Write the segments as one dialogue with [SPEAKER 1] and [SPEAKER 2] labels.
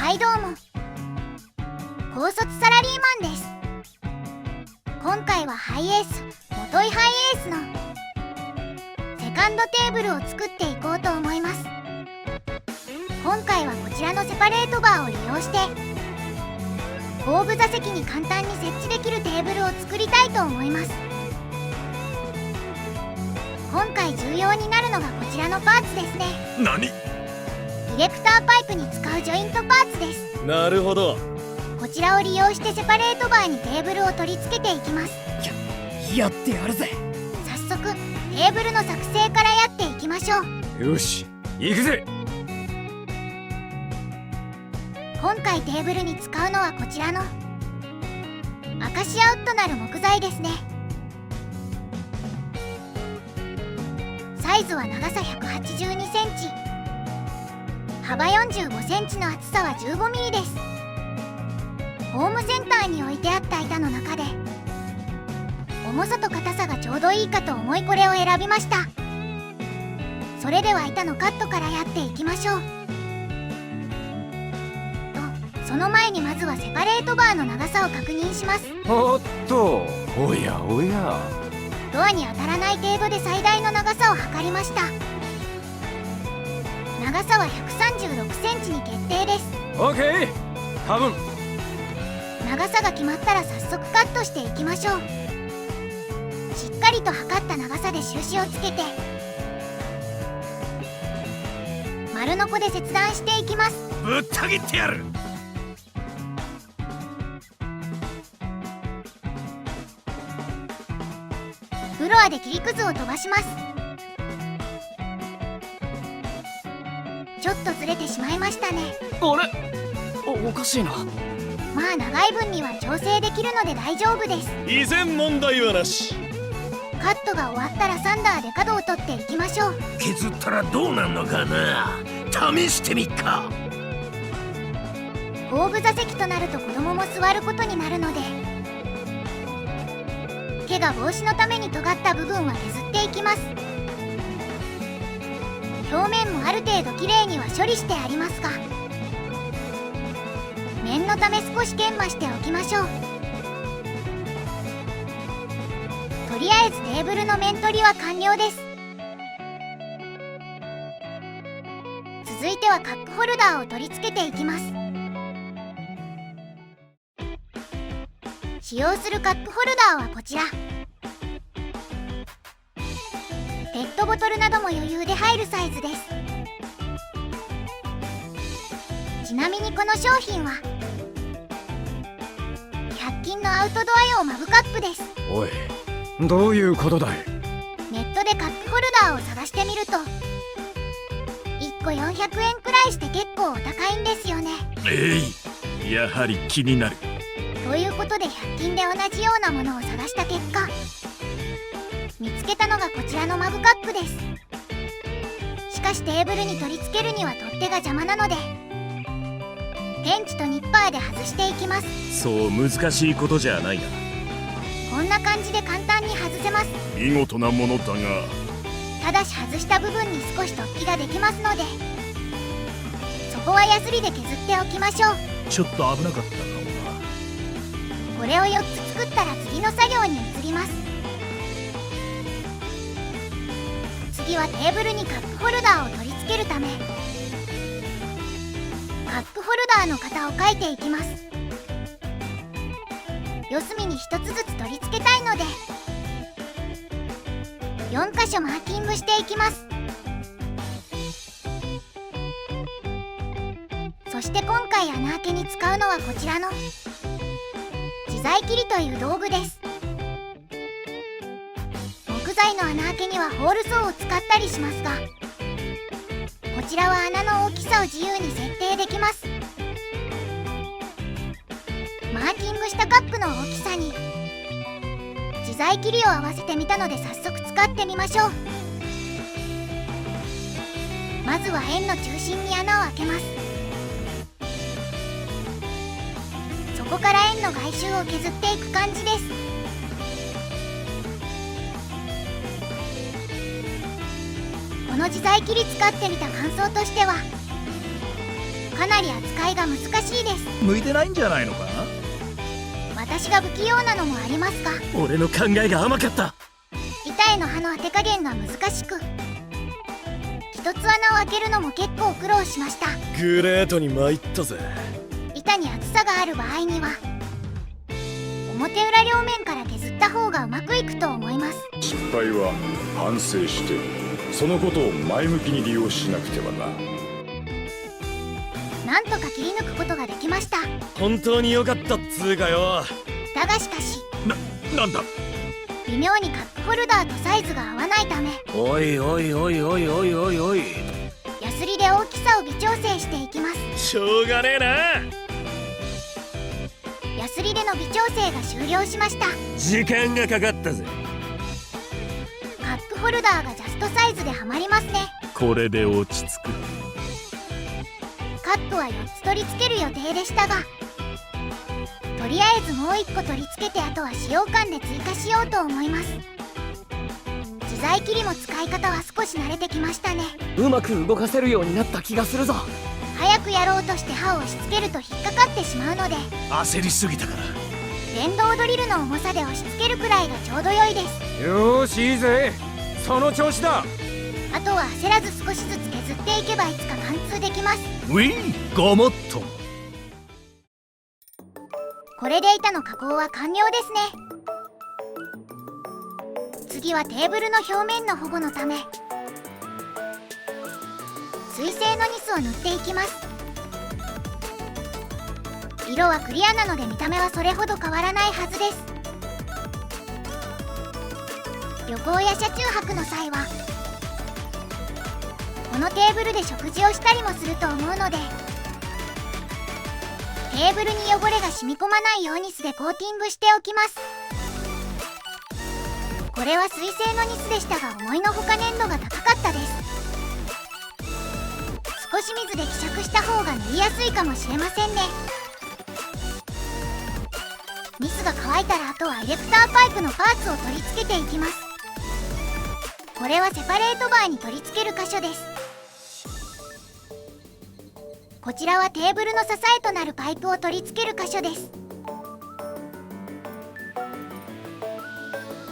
[SPEAKER 1] はいどうも、高卒サラリーマンです。今回はハイエース、元井ハイエースのセカンドテーブルを作っていこうと思います。今回はこちらのセパレートバーを利用して後部座席に簡単に設置できるテーブルを作りたいと思います。今回重要になるのがこちらのパーツですね。
[SPEAKER 2] 何？
[SPEAKER 1] ディレクターパイプに使うジョイントパーツです。
[SPEAKER 2] なるほど。
[SPEAKER 1] こちらを利用してセパレートバーにテーブルを取り付けていきます。
[SPEAKER 3] やってやるぜ。
[SPEAKER 1] 早速テーブルの作成からやっていきましょう。
[SPEAKER 2] よし、行くぜ。
[SPEAKER 1] 今回テーブルに使うのはこちらのアカシアウッドなる木材ですね。サイズは長さ182センチ、幅45センチの厚さは15ミリです。ホームセンターに置いてあった板の中で重さと硬さがちょうどいいかと思いこれを選びました。それでは板のカットからやっていきましょう。その前にまずはセパレートバーの長さを確認します。
[SPEAKER 2] おっと、おやおや。
[SPEAKER 1] ドアに当たらない程度で最大の長さを測りました。長さは136センチに決定です。
[SPEAKER 2] オッケー。多分
[SPEAKER 1] 長さが決まったら早速カットしていきましょう。しっかりと測った長さで印をつけて丸ノコで切断していきます。
[SPEAKER 2] ぶった切ってやる。
[SPEAKER 1] フロアで切りくずを飛ばします。ちょっとずれてしまいましたね。
[SPEAKER 3] あれ、おかしいな。
[SPEAKER 1] まあ長い分には調整できるので大丈夫です。
[SPEAKER 2] 依然問題はなし。
[SPEAKER 1] カットが終わったらサンダーで角を取っていきましょう。
[SPEAKER 2] 削ったらどうなんのかな。試してみっか。
[SPEAKER 1] 後部座席となると子供も座ることになるので怪我防止のために尖った部分は削っていきます。表面もある程度きれいには処理してありますが念のため少し研磨しておきましょう。とりあえずテーブルの面取りは完了です。続いてはカップホルダーを取り付けていきます。使用するカップホルダーはこちら。ペットボトルなども余裕で入るサイズです。ちなみにこの商品は100均のアウトドア用マグカップです。
[SPEAKER 2] おい、どういうことだい。
[SPEAKER 1] ネットでカップホルダーを探してみると1個400円くらいして結構お高いんですよね。
[SPEAKER 2] やはり気になる。
[SPEAKER 1] ということで100均で同じようなものを探した結果見つけたのがこちらのマグカップです。しかしテーブルに取り付けるには取っ手が邪魔なのでペンチとニッパーで外していきます。
[SPEAKER 2] そう難しいことじゃないな。
[SPEAKER 1] こんな感じで簡単に外せます。
[SPEAKER 2] 見事なものだが、
[SPEAKER 1] ただし外した部分に少し突起ができますのでそこはヤスリで削っておきましょう。
[SPEAKER 2] ちょっと危なかったかもな。
[SPEAKER 1] これを4つ作ったら次の作業に移ります。次はテーブルにカップホルダーを取り付けるためカップホルダーの型を描いていきます。四隅に1つずつ取り付けたいので4箇所マーキングしていきます。そして今回穴開けに使うのはこちらの自在切りという道具です。木材の穴開けにはホールソーを使ったりしますがこちらは穴の大きさを自由に設定できます。マーキングしたカップの大きさに自在切りを合わせてみたので早速使ってみましょう。まずは円の中心に穴を開けます。そこから円の外周を削っていく感じです。この自在切り使ってみた感想としてはかなり扱いが難しいです。
[SPEAKER 4] 向いてないんじゃないのか。
[SPEAKER 1] 私が不器用なのもありますが、
[SPEAKER 2] 俺の考えが甘かった。
[SPEAKER 1] 板への刃の当て加減が難しく、一つ穴を開けるのも結構苦労しました。
[SPEAKER 2] グレートに参ったぜ。
[SPEAKER 1] 板に厚さがある場合には表裏両面から削った方がうまくいくと思います。
[SPEAKER 5] 失敗は反省してそのことを前向きに利用しなくてはな。
[SPEAKER 1] なんとか切り抜くことができました。
[SPEAKER 2] 本当に良かったっつうかよ。
[SPEAKER 1] だがしかし
[SPEAKER 2] なんだ。
[SPEAKER 1] 微妙にカップホルダーとサイズが合わないため、
[SPEAKER 2] おいおいおいおいおいおいおい。
[SPEAKER 1] ヤスリで大きさを微調整していきます。
[SPEAKER 2] しょうがねえな。
[SPEAKER 1] ヤスリでの微調整が終了しました。
[SPEAKER 2] 時間がかかったぜ。
[SPEAKER 1] カップホルダーがジャストサイズではまりますね。
[SPEAKER 2] これで落ち着く。
[SPEAKER 1] カップは4つ取り付ける予定でしたが、とりあえずもう1個取り付けて、あとは使用感で追加しようと思います。自在切りも使い方は少し慣れてきましたね。
[SPEAKER 3] うまく動かせるようになった気がするぞ。
[SPEAKER 1] 早くやろうとして刃を押し付けると引っかかってしまうので、
[SPEAKER 2] 焦りすぎたから。
[SPEAKER 1] 電動ドリルの重さで押し付けるくらいがちょうど良いです。
[SPEAKER 6] よーし、いいぜ、その調子だ。
[SPEAKER 1] あとは焦らず少しずつ削っていけばいつか貫通できます。
[SPEAKER 2] ウィーごもっと。
[SPEAKER 1] これで板の加工は完了ですね。次はテーブルの表面の保護のため水性のニスを塗っていきます。色はクリアなので見た目はそれほど変わらないはずです。旅行や車中泊の際はこのテーブルで食事をしたりもすると思うので、テーブルに汚れが染み込まないようニスでコーティングしておきます。これは水性のニスでしたが、思いのほか粘度が高かったです。少し水で希釈した方が塗りやすいかもしれませんね。ニスが乾いたら、あとはエレクターパイプのパーツを取り付けていきます。これはセパレートバーに取り付ける箇所です。こちらはテーブルの支えとなるパイプを取り付ける箇所です。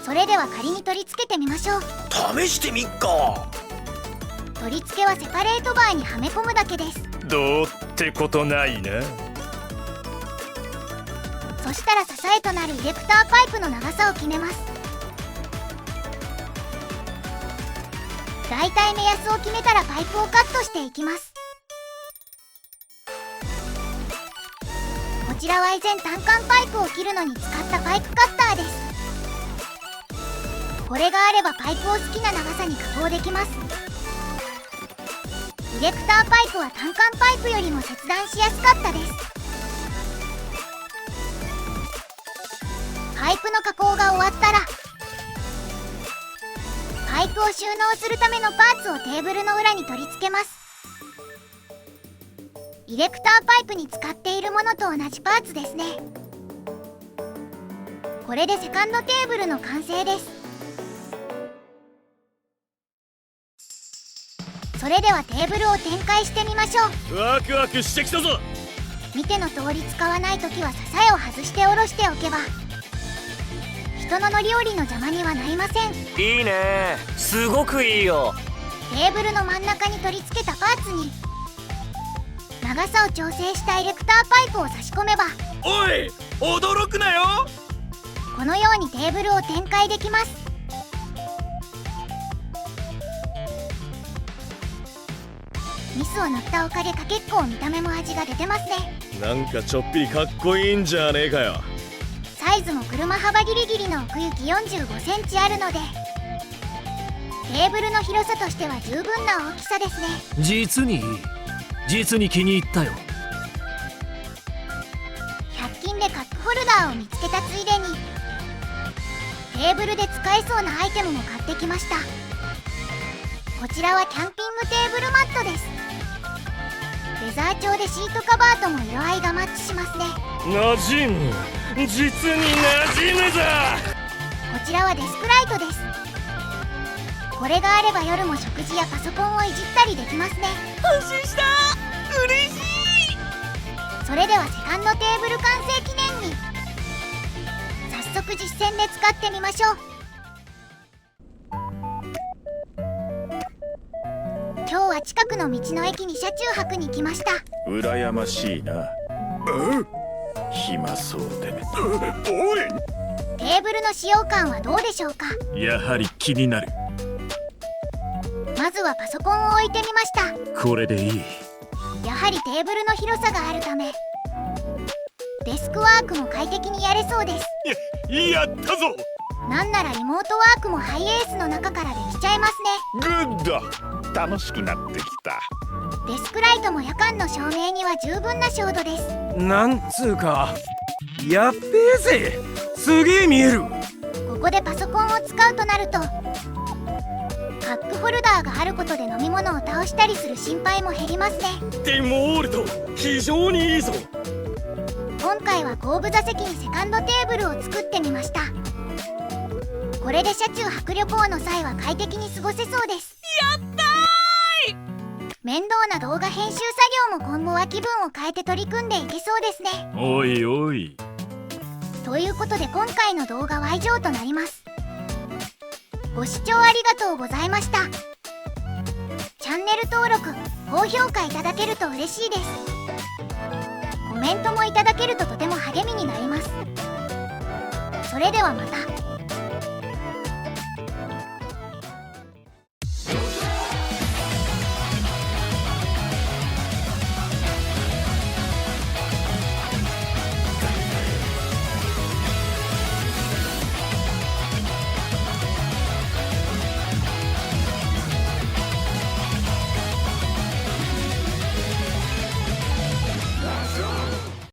[SPEAKER 1] それでは仮に取り付けてみましょう。
[SPEAKER 2] 試してみっか。
[SPEAKER 1] 取り付けはセパレートバーにはめ込むだけです。
[SPEAKER 2] どうってことないな。
[SPEAKER 1] そしたら支えとなるエレクターパイプの長さを決めます。だいたい目安を決めたらパイプをカットしていきます。こちらは以前単管パイプを切るのに使ったパイプカッターです。これがあればパイプを好きな長さに加工できます。エレクターパイプは単管パイプよりも切断しやすかったです。パイプの加工が終わったら、パイプを収納するためのパーツをテーブルの裏に取り付けます。エレクターパイプに使っているものと同じパーツですね。これでセカンドテーブルの完成です。それではテーブルを展開してみましょう。
[SPEAKER 2] ワクワクしてきたぞ。
[SPEAKER 1] 見ての通り使わないときは支えを外して下ろしておけば人の乗り降りの邪魔にはなりません。
[SPEAKER 3] いいね、すごくいいよ。
[SPEAKER 1] テーブルの真ん中に取り付けたパーツに長さを調整したエレクターパイプを差し込めば、
[SPEAKER 2] おい驚くなよ。
[SPEAKER 1] このようにテーブルを展開できます。ニスを塗ったおかげか結構見た目も味が出てますね。
[SPEAKER 2] なんかちょっぴりかっこいいんじゃねえかよ。
[SPEAKER 1] サイズも車幅ギリギリの奥行き45センチあるので、テーブルの広さとしては十分な大きさですね。
[SPEAKER 2] 実にいい。実に気に入ったよ。
[SPEAKER 1] 100均でカップホルダーを見つけたついでにテーブルで使えそうなアイテムも買ってきました。こちらはキャンピングテーブルマットです。レザー調でシートカバーとも色合いがマッチしますね。
[SPEAKER 2] 馴染む。実に馴染むぞ。
[SPEAKER 1] こちらはデスクライトです。これがあれば夜も食事やパソコンをいじったりできますね。
[SPEAKER 3] 安心した。嬉しい。
[SPEAKER 1] それではセカンドテーブル完成記念に早速実践で使ってみましょう。今日は近くの道の駅に車中泊に来ました。
[SPEAKER 5] 羨ましいな。暇そうで。
[SPEAKER 2] おい、
[SPEAKER 1] テーブルの使用感はどうでしょうか。
[SPEAKER 5] やはり気になる。
[SPEAKER 1] まずはパソコンを置いてみました。
[SPEAKER 5] これでいい。
[SPEAKER 1] やはりテーブルの広さがあるためデスクワークも快適にやれそうです。
[SPEAKER 2] やったぞ。
[SPEAKER 1] なんならリモートワークもハイエースの中からできちゃいますね。
[SPEAKER 5] グッド。楽しくなってきた。
[SPEAKER 1] デスクライトも夜間の照明には十分な照度です。
[SPEAKER 6] なんつうかやっべえぜ、すげえ見える。
[SPEAKER 1] ここでパソコンを使うとなるとカップホルダーがあることで飲み物を倒したりする心配も減りますね。
[SPEAKER 2] デモールド、非常にいいぞ。
[SPEAKER 1] 今回は後部座席にセカンドテーブルを作ってみました。これで車中泊旅行の際は快適に過ごせそうです。やったーい。面倒な動画編集作業も今後は気分を変えて取り組んでいけそうですね。
[SPEAKER 5] おいおい。
[SPEAKER 1] ということで今回の動画は以上となります。ご視聴ありがとうございました。チャンネル登録、高評価いただけると嬉しいです。コメントもいただけるととても励みになります。それではまた。